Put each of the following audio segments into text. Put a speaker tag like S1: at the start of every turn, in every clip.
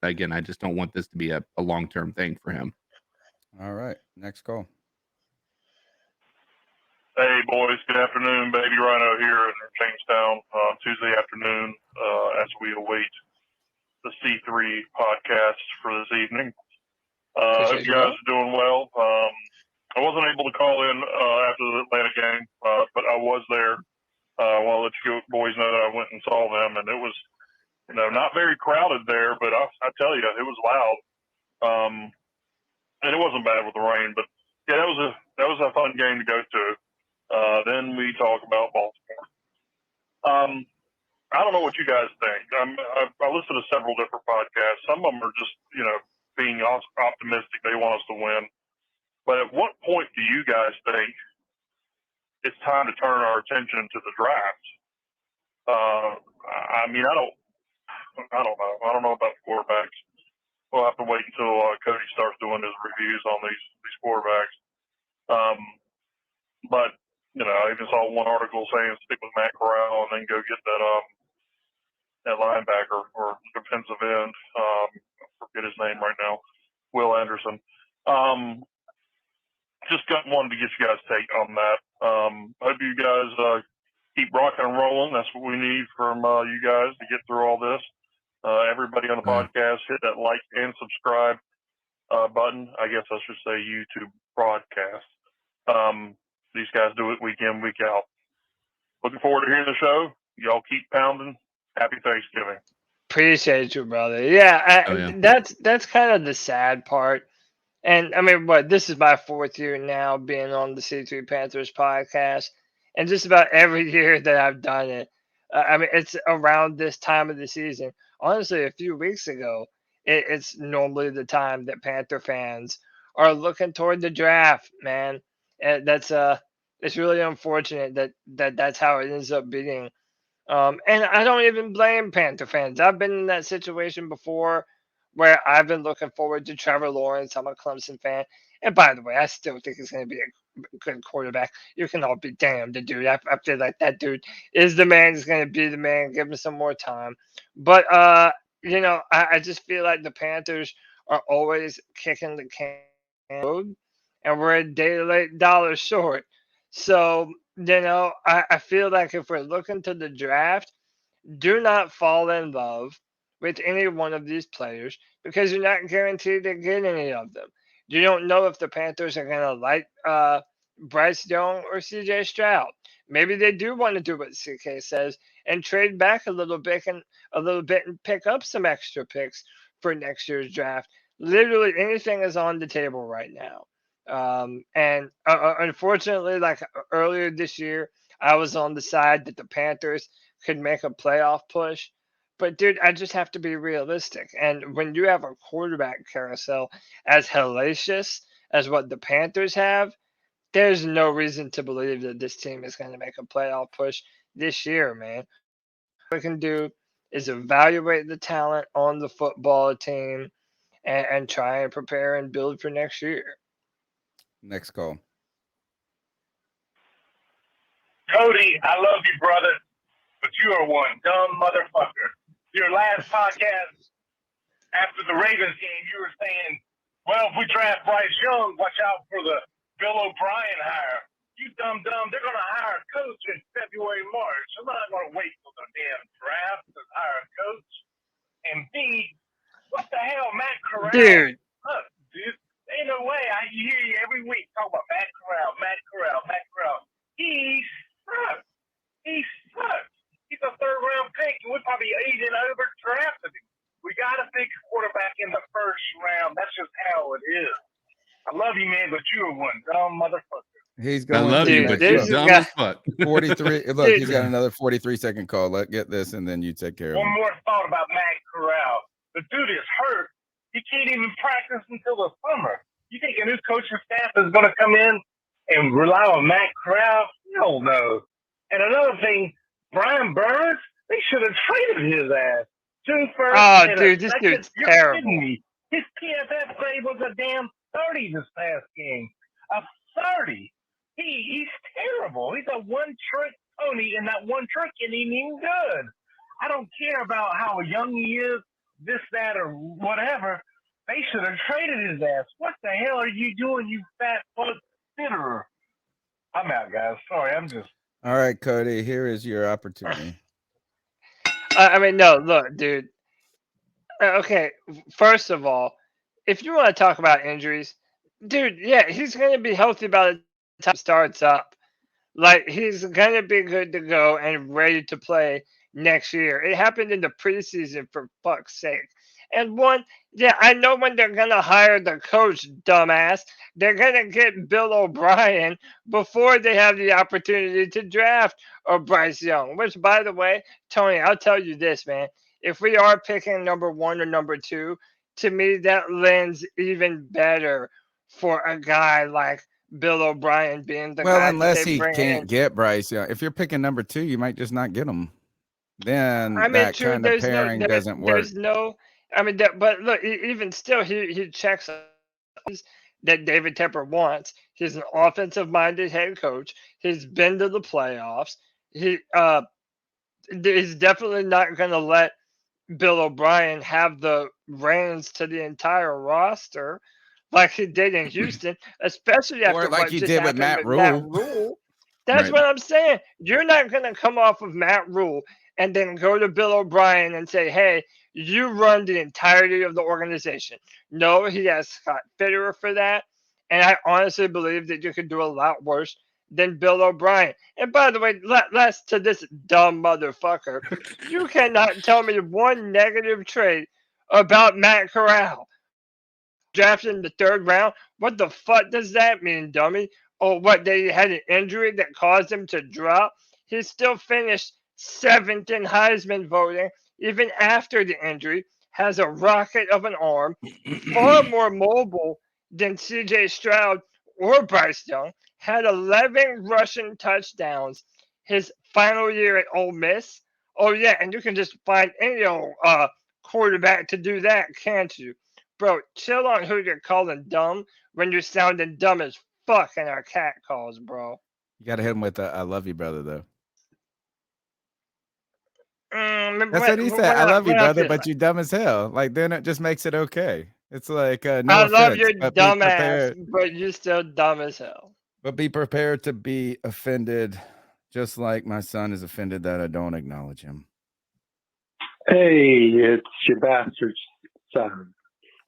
S1: again, I just don't want this to be a long-term thing for him.
S2: All right, next call.
S3: Hey, boys. Good afternoon. Baby Rhino here in Jamestown, Tuesday afternoon, as we await the C3 podcast for this evening. Hope you guys are doing well. I wasn't able to call in after the Atlanta game, but I was there. I want to let you boys know that I went and saw them, and it was, not very crowded there, but I tell you, it was loud. And it wasn't bad with the rain, but yeah, that was a fun game to go to. Then we talk about Baltimore. I don't know what you guys think. I listen to several different podcasts. Some of them are just, being optimistic. They want us to win. But at what point do you guys think it's time to turn our attention to the draft? I don't know. I don't know about the quarterbacks. We'll have to wait until Cody starts doing his reviews on these quarterbacks. But I even saw one article saying stick with Matt Corral and then go get that linebacker or defensive end. I forget his name right now. Will Anderson. Just wanted to get you guys' take on that. Hope you guys keep rocking and rolling. That's what we need from you guys to get through all this. Everybody on the podcast, hit that like and subscribe button. I guess I should say YouTube broadcast. These guys do it week in, week out. Looking forward to hearing the show. Y'all keep pounding. Happy Thanksgiving.
S4: Appreciate you, brother. Yeah, that's kind of the sad part. And I mean, this is my 4th year now being on the C3 Panthers podcast. And just about every year that I've done it, it's around this time of the season. Honestly, a few weeks ago, it's normally the time that Panther fans are looking toward the draft, man. And it's really unfortunate that's how it ends up being. And I don't even blame Panther fans. I've been in that situation before where I've been looking forward to Trevor Lawrence. I'm a Clemson fan. And by the way, I still think he's going to be a good quarterback. You can all be damned, dude. I feel like that dude is the man. He's going to be the man. Give him some more time. But, I just feel like the Panthers are always kicking the can road, and we're a day late, dollar short. So, I feel like if we're looking to the draft, do not fall in love with any one of these players because you're not guaranteed to get any of them. You don't know if the Panthers are going to like Bryce Young or CJ Stroud. Maybe they do want to do what CK says and trade back a little bit and pick up some extra picks for next year's draft. Literally anything is on the table right now. And unfortunately, like earlier this year, I was on the side that the Panthers could make a playoff push. But dude, I just have to be realistic. And when you have a quarterback carousel as hellacious as what the Panthers have, there's no reason to believe that this team is going to make a playoff push this year, man. All we can do is evaluate the talent on the football team and try and prepare and build for next year.
S2: Next call.
S5: Cody, I love you, brother, but you are one dumb motherfucker. Your last podcast after the Ravens game, you were saying, well, if we draft Bryce Young, watch out for the Bill O'Brien hire. You dumb, they're going to hire a coach in February, March. I'm not going to wait till the damn draft to hire a coach. And B, what the hell, Matt Corral?
S4: Dude.
S5: Look, dude, ain't no way. I hear you every week talk about Matt Corral. He sucks. He's a third-round pick, and we're probably aging over drafted him. We got to pick a quarterback in the first round. That's just how it is. I love you, man, but you're one dumb motherfucker.
S2: He's going.
S1: I love you, but you're dumb as fuck.
S2: 43. Look, he's got another 43-second call. Let's get this, and then you take care of
S5: One
S2: him.
S5: more thought about Matt Corral. The dude is hurt. He can't even practice until the summer. You think a new coaching staff is going to come in and rely on Matt Corral? Hell no. And another thing, Brian Burns, they should have traded his ass. June 1st.
S4: Oh, dude, this dude's terrible.
S5: Kidding me. His PFF grade was a damn 30 this past game. A 30. He's terrible. He's a one-trick pony, and that one trick isn't even good. I don't care about how young he is. this, that, or whatever, they should have traded his ass. What the hell are you doing, you fat fuck sinner? I'm out, guys. Sorry, I'm just.
S2: All right, Cody, here is your opportunity.
S4: I mean, no, look, dude. Okay, first of all, if you want to talk about injuries, dude, yeah, he's going to be healthy by the time it starts up. Like, he's going to be good to go and ready to play next year. It happened in the preseason, for fuck's sake. And yeah, I know when they're going to hire the coach, dumbass, they're going to get Bill O'Brien before they have the opportunity to draft or Bryce Young. Which, by the way, Tony, I'll tell you this, man. If we are picking number 1 or number 2, to me, that lends even better for a guy like Bill O'Brien being the guy.
S2: Well, unless he
S4: can't
S2: get Bryce Young. If you're picking number 2, you might just not get him. Then
S4: I mean,
S2: that kind of pairing doesn't work.
S4: There's no, I mean, but look, even still, he checks that David Tepper wants. He's an offensive-minded head coach. He's been to the playoffs. He's definitely not going to let Bill O'Brien have the reins to the entire roster like he did in Houston, especially after
S2: like he did with Matt Rule.
S4: That's right. What I'm saying. You're not going to come off of Matt Rule and then go to Bill O'Brien and say, hey, you run the entirety of the organization. No, he has Scott Fitterer for that. And I honestly believe that you could do a lot worse than Bill O'Brien. And by the way, last to this dumb motherfucker, you cannot tell me one negative trait about Matt Corral. Drafted in the 3rd round? What the fuck does that mean, dummy? Or what, they had an injury that caused him to drop? He still finished 7th in Heisman voting, even after the injury, has a rocket of an arm, far more mobile than C.J. Stroud or Bryce Young, had 11 rushing touchdowns his final year at Ole Miss. Oh, yeah, and you can just find any old quarterback to do that, can't you? Bro, chill on who you're calling dumb when you're sounding dumb as fuck in our cat calls, bro.
S2: You got to hit him with I love you, brother, though.
S4: That's
S2: what he said. I love you, brother, but you dumb as hell. Like, then it just makes it okay. It's like, no
S4: I love
S2: offense,
S4: your
S2: but
S4: dumb ass, but you're still dumb as hell.
S2: But be prepared to be offended, just like my son is offended that I don't acknowledge him.
S6: Hey, it's your bastard son.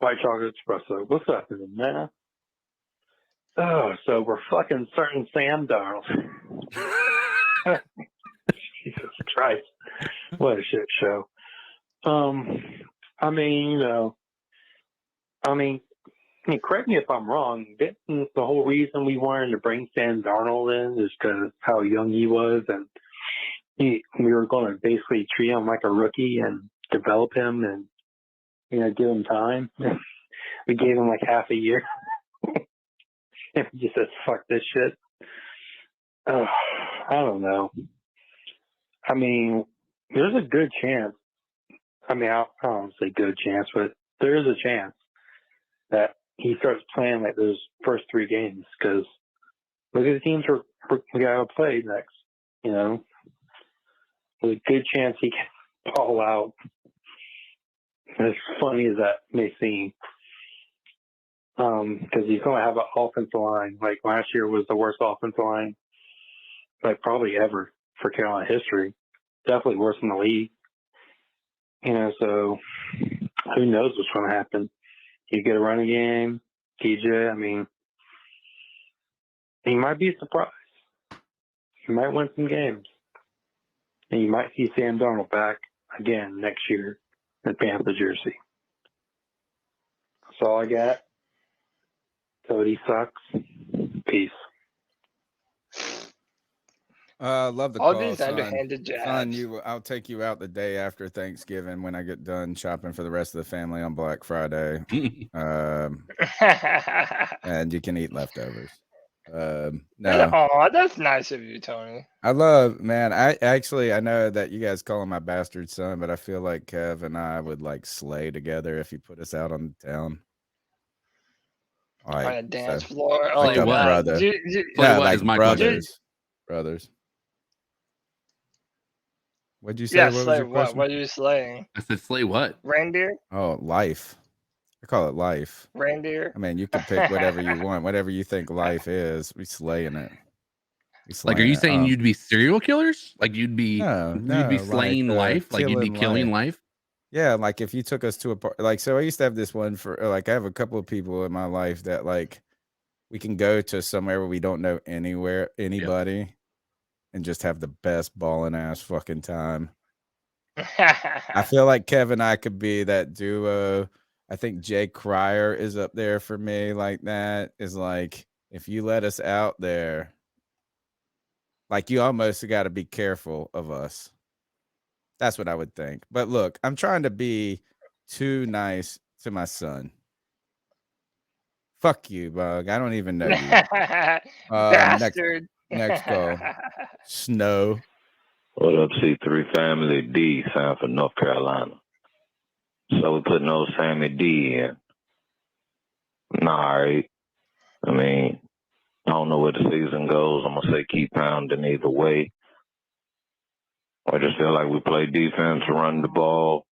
S6: White chocolate espresso. What's up, man? Oh, so we're fucking starting Sam Darnold. Jesus Christ. What a shit show. I mean, correct me if I'm wrong. Didn't the whole reason we wanted to bring Sam Darnold in is because how young he was, and we were going to basically treat him like a rookie and develop him and, give him time. We gave him like half a year. And he just says, fuck this shit. I don't know. I mean, there's a good chance. I mean, I don't say good chance, but there is a chance that he starts playing like those first 3 games, because look at the teams we got to play next. There's a good chance he can ball out. As funny as that may seem, because he's going to have an offensive line. Like last year was the worst offensive line, like probably ever for Carolina history. Definitely worse in the league. So who knows what's going to happen? You get a running game, TJ. I mean, he might be surprised. He might win some games, and you might see Sam Darnold back again next year in Panther jersey. That's all I got. Cody sucks. Peace.
S2: Love the
S4: all
S2: call,
S4: these
S2: son.
S4: Underhanded jabs.
S2: Son, I'll take you out the day after Thanksgiving when I get done shopping for the rest of the family on Black Friday. And you can eat leftovers. No.
S4: Oh, that's nice of you, Tony.
S2: I know that you guys call him my bastard son, but I feel like Kev and I would like slay together if you put us out on the town.
S4: On a dance floor.
S2: Like a brother. Yeah, like brothers. What'd you say?
S4: Yeah,
S2: What was
S4: slay
S2: your
S4: what?
S2: question?
S4: What are you slaying?
S1: I said slay what?
S4: Reindeer?
S2: Oh, life. I call it life.
S4: Reindeer?
S2: I mean, you can pick whatever you want, whatever you think life is. We slaying it.
S1: Like, are you saying
S2: it.
S1: you'd be serial killers? Like you'd be
S2: No,
S1: slaying life? Like you'd be killing life?
S2: Yeah, like if you took us to a part, like, so I used to have this one for, like, I have a couple of people in my life that, like, we can go to somewhere where we don't know anybody and just have the best balling ass fucking time. I feel like Kevin and I could be that duo. I think Jay Cryer is up there for me. Like that is like, if you let us out there, like you almost got to be careful of us. That's what I would think. But look, I'm trying to be too nice to my son. Fuck you, Bug. I don't even know you.
S4: Bastard.
S2: Next call. Snow.
S7: What up, C3 family? D, Sanford, North Carolina. So we putting old Sammy D in. All right. I mean, I don't know where the season goes. I'm going to say keep pounding either way. I just feel like we play defense, run the ball,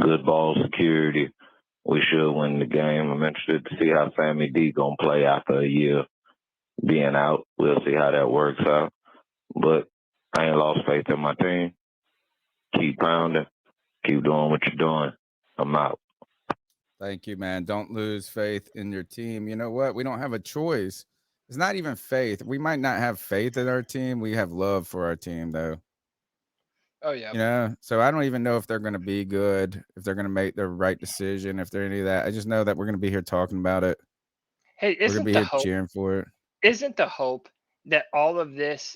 S7: good ball security. We should win the game. I'm interested to see how Sammy D going to play after a year being out. We'll see how that works out. But I ain't lost faith in my team. Keep pounding. Keep doing what you're doing. I'm out.
S2: Thank you, man. Don't lose faith in your team. You know what? We don't have a choice. It's not even faith. We might not have faith in our team. We have love for our team, though.
S4: Oh, yeah.
S2: You know, so I don't even know if they're going to be good, if they're going to make the right decision, if they're any of that. I just know that we're going to be here talking about it.
S4: Hey,
S2: We're going to be here cheering for it.
S4: Isn't the hope that all of this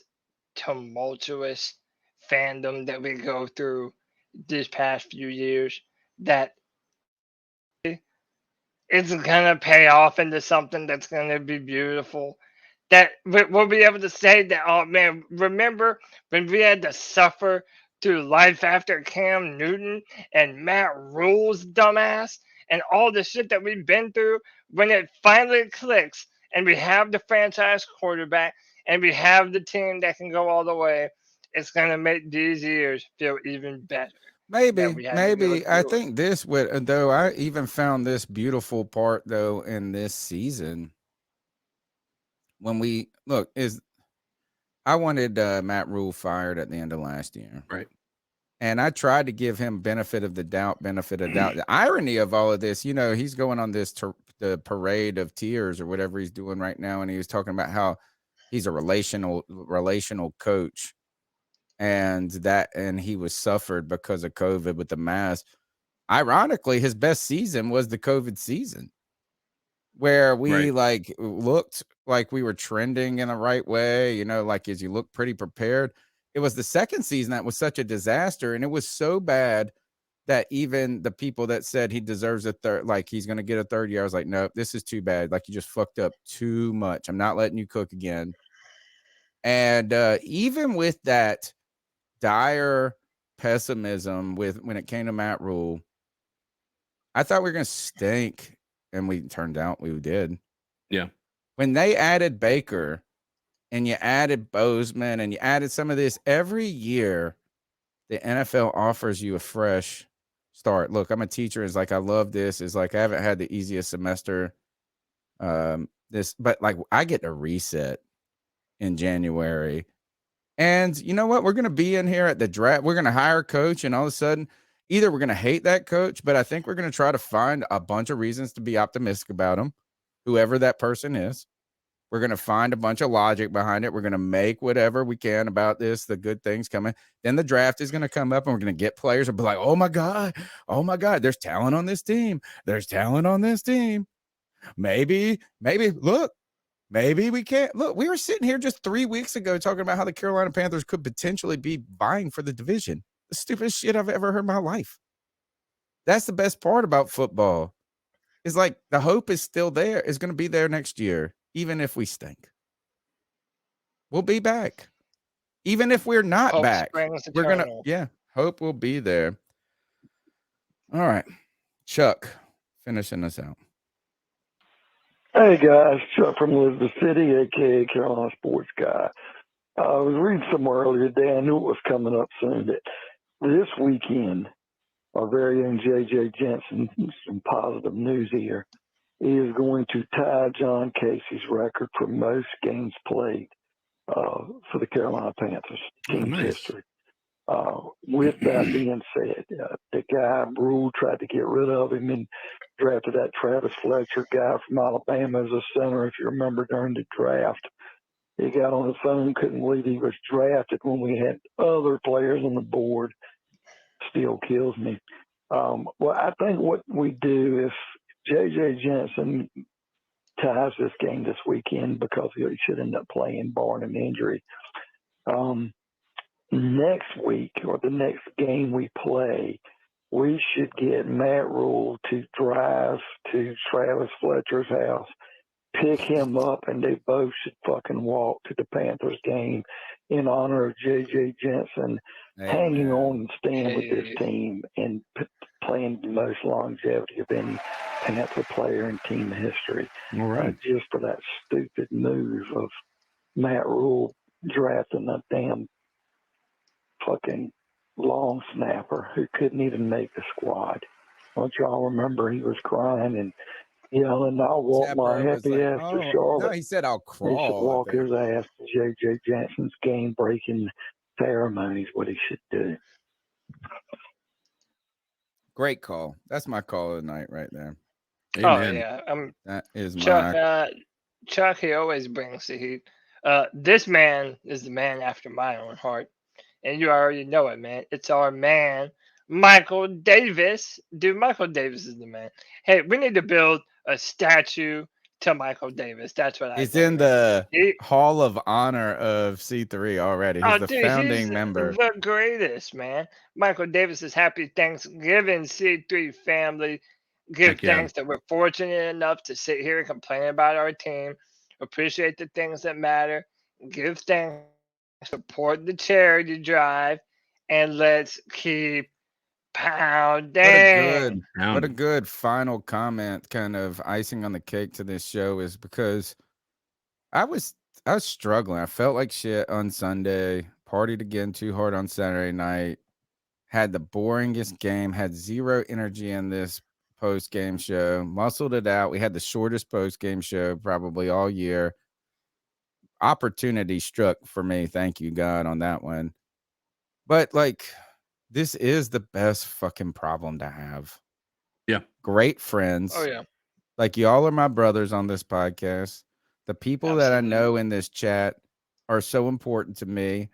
S4: tumultuous fandom that we go through these past few years, that it's gonna pay off into something that's gonna be beautiful? That we'll be able to say that, oh man, remember when we had to suffer through life after Cam Newton and Matt Rule's dumbass and all the shit that we've been through? When it finally clicks and we have the franchise quarterback and we have the team that can go all the way, it's gonna make these years feel even better.
S2: Maybe. I think this would, though, I even found this beautiful part, though, in this season. When we look, I wanted Matt Rule fired at the end of last year.
S1: Right.
S2: And I tried to give him benefit of the doubt. The irony of all of this, you know, he's going on this the parade of tears or whatever he's doing right now. And he was talking about how he's a relational coach. And he was suffered because of COVID with the mask. Ironically, his best season was the COVID season, where we looked like we were trending in the right way, you know, like as you look pretty prepared. It was the second season that was such a disaster, and it was so bad that even the people that said he deserves a third, like he's going to get a third year, I was like, nope, this is too bad. Like you just fucked up too much. I'm not letting you cook again. And even with that dire pessimism when it came to Matt Rule, I thought we were going to stink, and we turned out we did.
S1: Yeah.
S2: When they added Baker and you added Bozeman and you added some of this, every year the NFL offers you a fresh start. Look, I'm a teacher. It's like, I love this. It's like, I haven't had the easiest semester. But like I get a reset in January. And you know what? We're going to be in here at the draft. We're going to hire a coach, and all of a sudden, either we're going to hate that coach, but I think we're going to try to find a bunch of reasons to be optimistic about him, whoever that person is. We're going to find a bunch of logic behind it. We're going to make whatever we can about this, the good things coming. Then the draft is going to come up, and we're going to get players and be like, oh my God, there's talent on this team. Maybe, look. Maybe we can't. Look, we were sitting here just 3 weeks ago talking about how the Carolina Panthers could potentially be vying for the division. The stupidest shit I've ever heard in my life. That's the best part about football. Is like the hope is still there. It's going to be there next year, even if we stink. We'll be back. Even if we're not
S4: Hope
S2: back, we're going to, hope will be there. All right. Chuck, finishing us out.
S8: Hey guys, Chuck from Elizabeth City, aka Carolina Sports Guy. I was reading somewhere earlier today. I knew it was coming up soon. That this weekend, our very own J.J. Jensen, some positive news here, he is going to tie John Casey's record for most games played for the Carolina Panthers team's history. With that being said, the guy Rule tried to get rid of him and drafted that Travis Fletcher guy from Alabama as a center. If you remember during the draft, he got on the phone, couldn't believe he was drafted when we had other players on the board. Still kills me. Well, I think what we do if J.J. Jensen ties this game this weekend, because he should end up playing barring an injury. Next week or the next game we play, we should get Matt Rule to drive to Travis Fletcher's house, pick him up, and they both should fucking walk to the Panthers game in honor of J.J. Jensen hanging on and staying with this team and playing the most longevity of any Panther player in team history.
S1: All right.
S8: Just for that stupid move of Matt Rule drafting a damn fucking long snapper who couldn't even make the squad. Don't y'all remember he was crying and yelling, "I'll walk my happy ass to Charlotte"?
S2: No, he said, "I'll crawl."
S8: He should walk his ass to J.J. Jensen's game-breaking ceremonies. What he should do.
S2: Great call. That's my call of the night right there.
S1: Amen.
S4: Oh yeah,
S2: that is
S4: Chuck. He always brings the heat. This man is the man after my own heart, and you already know it, man. It's our man, Michael Davis. Dude, Michael Davis is the man. Hey, we need to build a statue to Michael Davis. That's what
S2: He's
S4: I think.
S2: In the Hall of Honor of C3 already. He's the founding member.
S4: The greatest, man. Michael Davis is happy Thanksgiving, C3 family. Give thanks that we're fortunate enough to sit here and complain about our team. Appreciate the things that matter. Give thanks. Support the charity drive. And let's keep pounding.
S2: What a good final comment, kind of icing on the cake to this show, is because I was struggling. I felt like shit on Sunday, partied again too hard on Saturday night, had the boringest game, had zero energy in this post-game show, muscled it out. We had the shortest post-game show probably all year. Opportunity struck for me. Thank you, God, on that one. But like, this is the best fucking problem to have.
S1: Yeah.
S2: Great friends.
S4: Oh, yeah.
S2: Like, y'all are my brothers on this podcast. The people that I know in this chat are so important to me.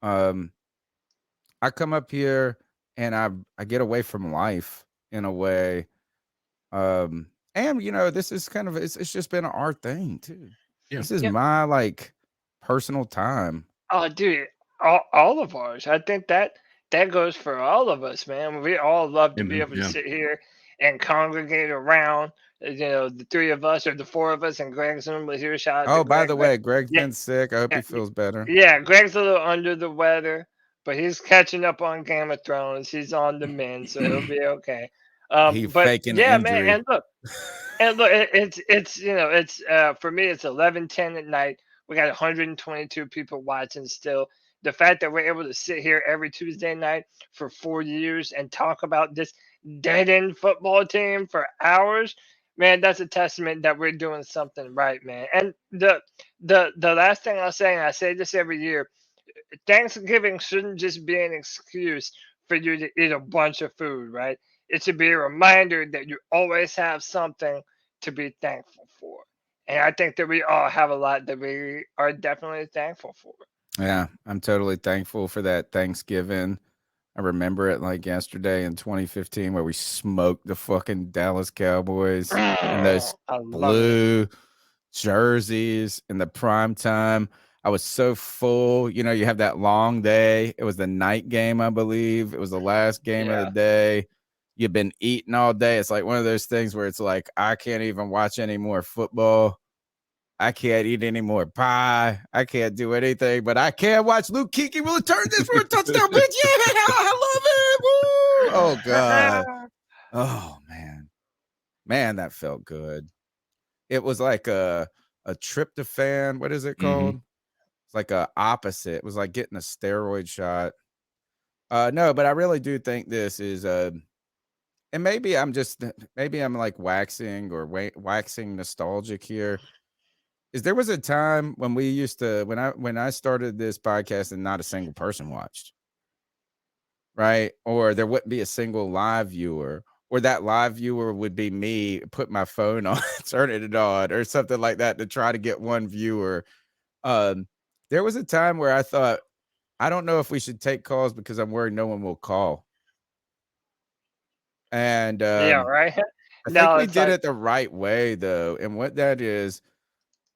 S2: I come up here and I get away from life in a way. And this is kind of it's just been our thing too. Yeah. This is my like personal time.
S4: Oh, dude, all of ours. I think that goes for all of us, man. We all love to be able to sit here and congregate around. The three of us or the four of us, and Greg's normally here. Shout out to Greg.
S2: By the way, Greg's been sick. I hope he feels better.
S4: Yeah, Greg's a little under the weather, but he's catching up on Game of Thrones. He's on the mend, so he'll be okay.
S2: He's faking injury.
S4: Man, and look, it's for me, it's 11:10 at night. We got 122 people watching still. The fact that we're able to sit here every Tuesday night for 4 years and talk about this dead-end football team for hours, man, that's a testament that we're doing something right, man. And the last thing I'll say, and I say this every year, Thanksgiving shouldn't just be an excuse for you to eat a bunch of food, right? It should be a reminder that you always have something to be thankful for. And I think that we all have a lot that we are definitely thankful for.
S2: Yeah, I'm totally thankful for that Thanksgiving. I remember it like yesterday in 2015 where we smoked the fucking Dallas Cowboys and those blue jerseys in the prime time. I was so full. You have that long day. It was the night game, I believe. It was the last game of the day. You've been eating all day. It's like one of those things where it's like, I can't even watch any more football. I can't eat any more pie. I can't do anything, but I can watch Luke Kuechly will return this for a touchdown. Bitch, I love it. Woo! Oh, God. Oh, man. Man, that felt good. It was like a tryptophan. What is it called? It's like a opposite. It was like getting a steroid shot. No, but I really do think this is and maybe I'm like waxing nostalgic here. Is there was a time when we used to when I started this podcast and not a single person watched, right? Or there wouldn't be a single live viewer, or that live viewer would be me, put my phone on, turning it on, or something like that to try to get one viewer. There was a time where I thought, I don't know if we should take calls because I'm worried no one will call. And
S4: yeah, right.
S2: I think we did it the right way though. And what that is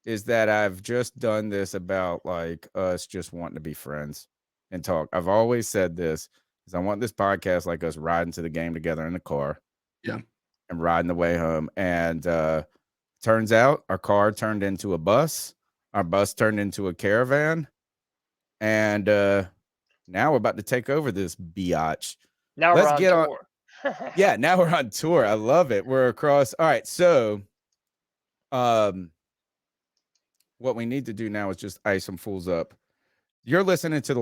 S2: that I've just done this about like us just wanting to be friends and talk. I've always said this is I want this podcast like us riding to the game together in the car.
S1: Yeah.
S2: And riding the way home. And turns out our car turned into a bus. Our bus turned into a caravan. And now we're about to take over this biatch.
S4: Now
S2: Let's
S4: we're on
S2: get
S4: tour.
S2: Yeah, now we're on tour. I love it. We're across. All right, so what we need to do now is just ice some fools up. You're listening to the